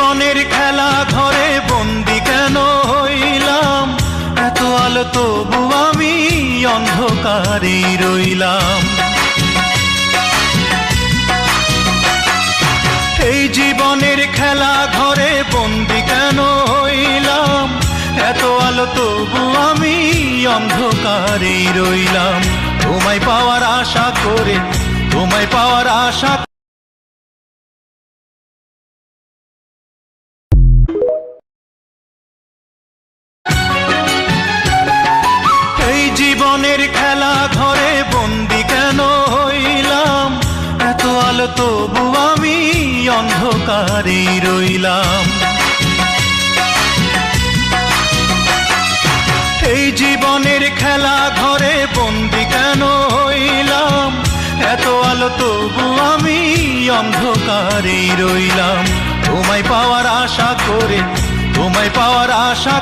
জীবনের খেলা ঘরে বন্দি কেন হইলাম, এত আলো তবু আমি অন্ধকারেই রইলাম। এই জীবনের খেলা ঘরে বন্দি কেন হইলাম, এত আলো তবু আমি অন্ধকারেই রইলাম। তোমায় পাওয়ার আশা করে, তোমায় পাওয়ার আশা। এই জীবনের খেলা ঘরে বন্দি কেন হইলাম, এত আলো তবু আমি অন্ধকারেই রইলাম। এই জীবনের খেলা ঘরে বন্দি কেন হইলাম, এত আলো তবু আমি অন্ধকারেই রইলাম। তোমায় পাওয়ার আশা করে, তোমায় পাওয়ার আশা।